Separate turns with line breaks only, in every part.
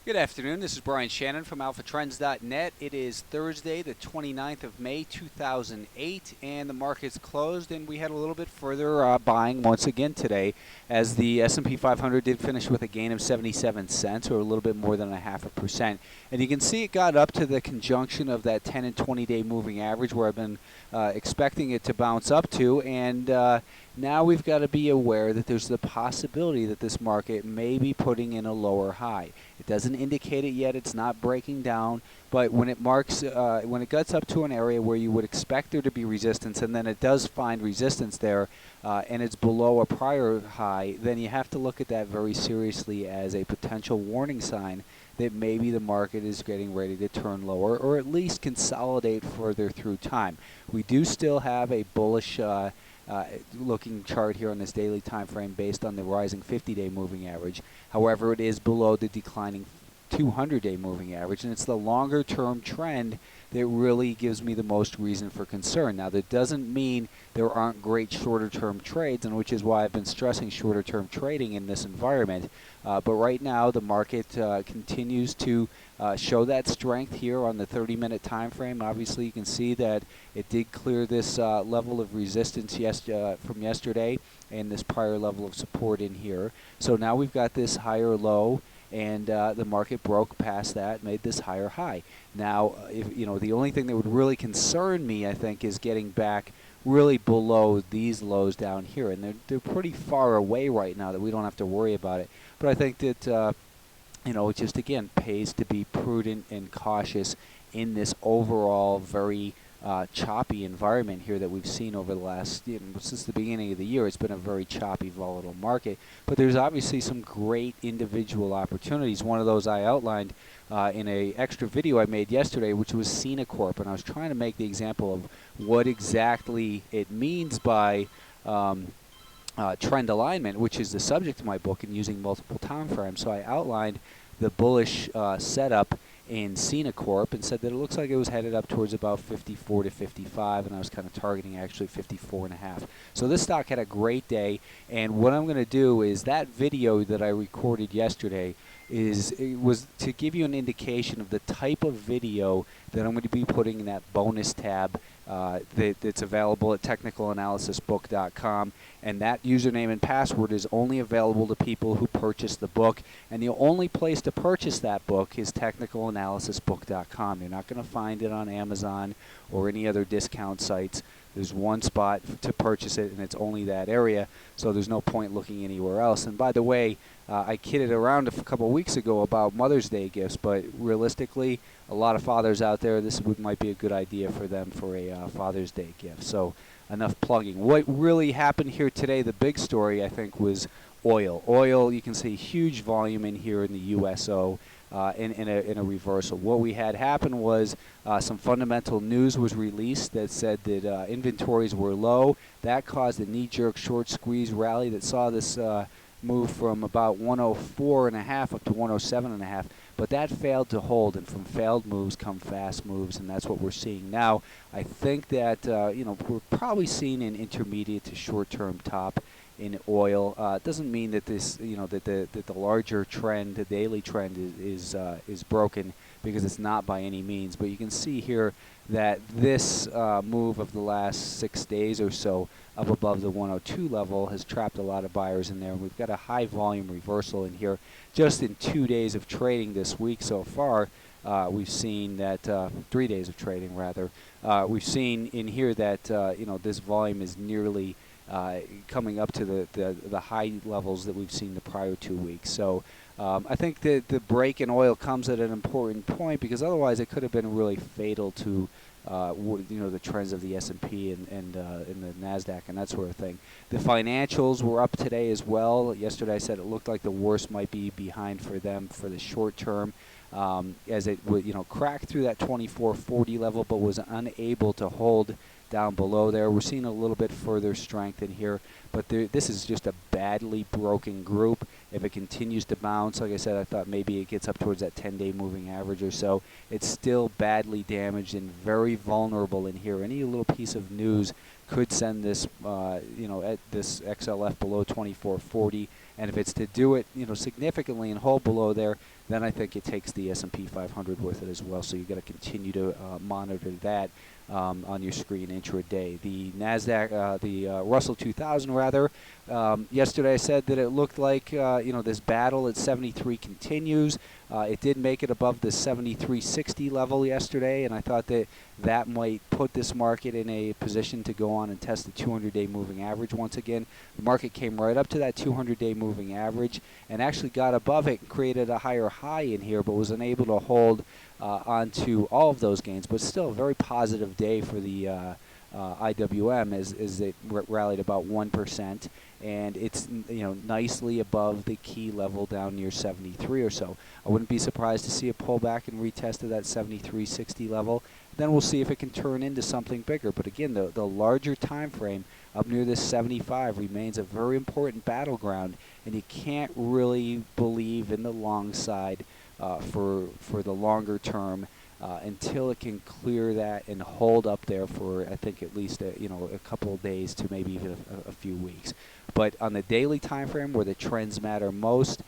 Good afternoon. This is Brian Shannon from AlphaTrends.net. It is Thursday, the 29th of May, 2008, and the market's closed, and we had a little bit further buying once again today as the S&P 500 did finish with a gain of 77 cents, or a little bit more than a 0.5%. And you can see it got up to the conjunction of that 10 and 20-day moving average where I've been expecting it to bounce up to, and now we've got to be aware that there's the possibility that this market may be putting in a lower high. It doesn't indicate it yet. It's not breaking down. But when it marks, when it gets up to an area where you would expect there to be resistance, and then it does find resistance there, and it's below a prior high, then you have to look at that very seriously as a potential warning sign that maybe the market is getting ready to turn lower, or at least consolidate further through time. We do still have a bullish looking chart here on this daily time frame based on the rising 50-day moving average. However, it is below the declining 200-day moving average, and it's the longer term trend that really gives me the most reason for concern. Now, that doesn't mean there aren't great shorter term trades, and which is why I've been stressing shorter term trading in this environment. But right now the market continues to show that strength here on the 30-minute time frame. Obviously you can see that it did clear this level of resistance from yesterday and this prior level of support in here. So now we've got this higher low, and the market broke past that, made this higher high. Now, if, the only thing that would really concern me, I think, is getting back really below these lows down here, and they're pretty far away right now that we don't have to worry about it. But I think that it just again pays to be prudent and cautious in this overall very choppy environment here that we've seen over the last, since the beginning of the year. It's been a very choppy, volatile market. But there's obviously some great individual opportunities. One of those I outlined in a extra video I made yesterday, which was Corp, and I was trying to make the example of what exactly it means by trend alignment, which is the subject of my book, and using multiple time frames. So I outlined the bullish setup in Corp and said that it looks like it was headed up towards about 54 to 55, and I was kind of targeting actually 54.5. So this stock had a great day, and what I'm going to do is that video that I recorded yesterday was to give you an indication of the type of video that I'm going to be putting in that bonus tab that's available at technicalanalysisbook.com, and that username and password is only available to people who purchase the book, and the only place to purchase that book is technicalanalysisbook.com. You're not going to find it on Amazon or any other discount sites. There's one spot to purchase it, and it's only that area, so there's no point looking anywhere else. And by the way, I kidded around a couple weeks ago about Mother's Day gifts, but realistically, a lot of fathers out there, this might be a good idea for them for a Father's Day gift. So enough plugging. What really happened here today, the big story, I think, was oil. Oil, you can see huge volume in here in the USO. In a reversal. What we had happen was some fundamental news was released that said that inventories were low. That caused a knee-jerk short squeeze rally that saw this move from about 104.5 up to 107.5. But that failed to hold, and from failed moves come fast moves, and that's what we're seeing now. I think that we're probably seeing an intermediate to short-term top in oil. It doesn't mean that this, that the larger trend, the daily trend, is broken, because it's not by any means. But you can see here that this move of the last 6 days or so up above the 102 level has trapped a lot of buyers in there. And we've got a high volume reversal in here. Just in 2 days of trading this week so far, we've seen that 3 days of trading rather. We've seen in here that this volume is nearly coming up to the high levels that we've seen the prior 2 weeks. So I think that the break in oil comes at an important point, because otherwise it could have been really fatal to the trends of the S&P and the NASDAQ and that sort of thing. The financials were up today as well. Yesterday I said it looked like the worst might be behind for them for the short term, as it would crack through that 2440 level, but was unable to hold down below there. We're seeing a little bit further strength in here, but this is just a badly broken group. If it continues to bounce, like I said, I thought maybe it gets up towards that 10-day moving average or so. It's still badly damaged and very vulnerable in here. Any little piece of news could send this, at this XLF below 2440. And if it's to do it, significantly and hold below there, then I think it takes the S&P 500 with it as well. So you got to continue to monitor that on your screen intraday. The Nasdaq, the Russell 2000 rather. Yesterday I said that it looked like this battle at 73 continues. It did make it above the 73.60 level yesterday, and I thought that that might put this market in a position to go on and test the 200-day moving average once again. The market came right up to that 200-day moving average and actually got above it and created a higher high in here, but was unable to hold onto all of those gains. But still a very positive day for the IWM as it rallied about 1%, and it's nicely above the key level down near 73 or so. I wouldn't be surprised to see a pullback and retest of that 73.60 level. Then we'll see if it can turn into something bigger. But again, the larger time frame up near this 75 remains a very important battleground, and you can't really believe in the long side for the longer term until it can clear that and hold up there for, I think, at least a couple of days to maybe even a few weeks. But on the daily time frame, where the trends matter most,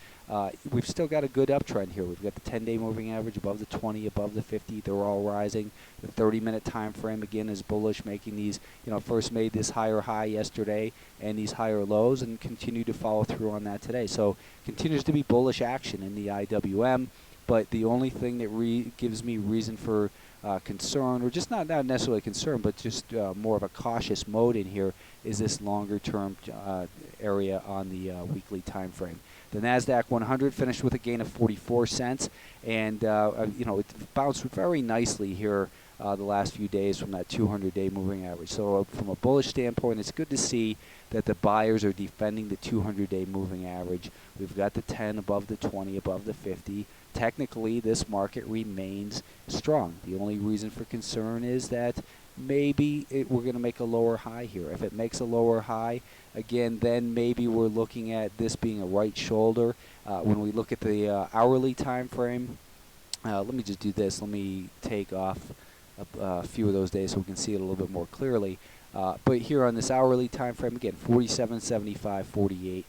we've still got a good uptrend here. We've got the 10-day moving average above the 20, above the 50. They're all rising. The 30-minute time frame again is bullish, making these, first made this higher high yesterday and these higher lows, and continue to follow through on that today. So continues to be bullish action in the IWM. But the only thing that gives me reason for concern, or just not necessarily concern, but just more of a cautious mode in here, is this longer-term area on the weekly time frame. The Nasdaq 100 finished with a gain of 44 cents, and it bounced very nicely here the last few days from that 200-day moving average. So from a bullish standpoint, it's good to see that the buyers are defending the 200-day moving average. We've got the 10 above the 20, above the 50. Technically, this market remains strong. The only reason for concern is that maybe we're going to make a lower high here. If it makes a lower high, again, then maybe we're looking at this being a right shoulder. When we look at the hourly time frame, let me just do this. Let me take off a few of those days so we can see it a little bit more clearly. But here on this hourly time frame, again, 47.75, 48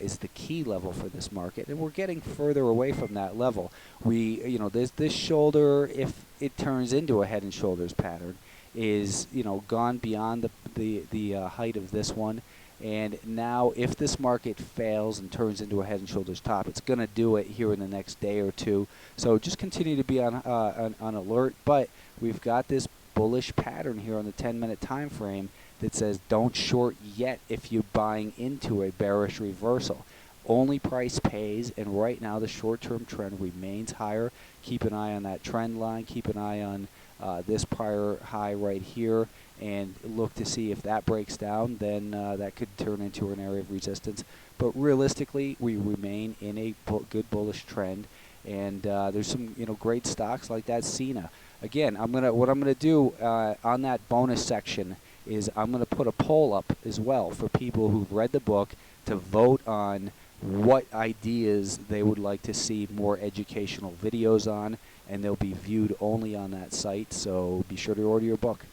is the key level for this market, and we're getting further away from that level. This shoulder, if it turns into a head and shoulders pattern, is gone beyond the height of this one. And now, if this market fails and turns into a head and shoulders top, it's going to do it here in the next day or two. So just continue to be on alert. But we've got this bullish pattern here on the 10-minute time frame that says don't short yet if you're buying into a bearish reversal. Only price pays, and right now the short-term trend remains higher. Keep an eye on that trend line. Keep an eye on this prior high right here, and look to see if that breaks down. Then that could turn into an area of resistance. But realistically, we remain in a good bullish trend, and there's some great stocks like that Cena. Again, what I'm gonna do on that bonus section is I'm gonna put a poll up as well for people who've read the book to vote on what ideas they would like to see more educational videos on, and they'll be viewed only on that site. So be sure to order your book.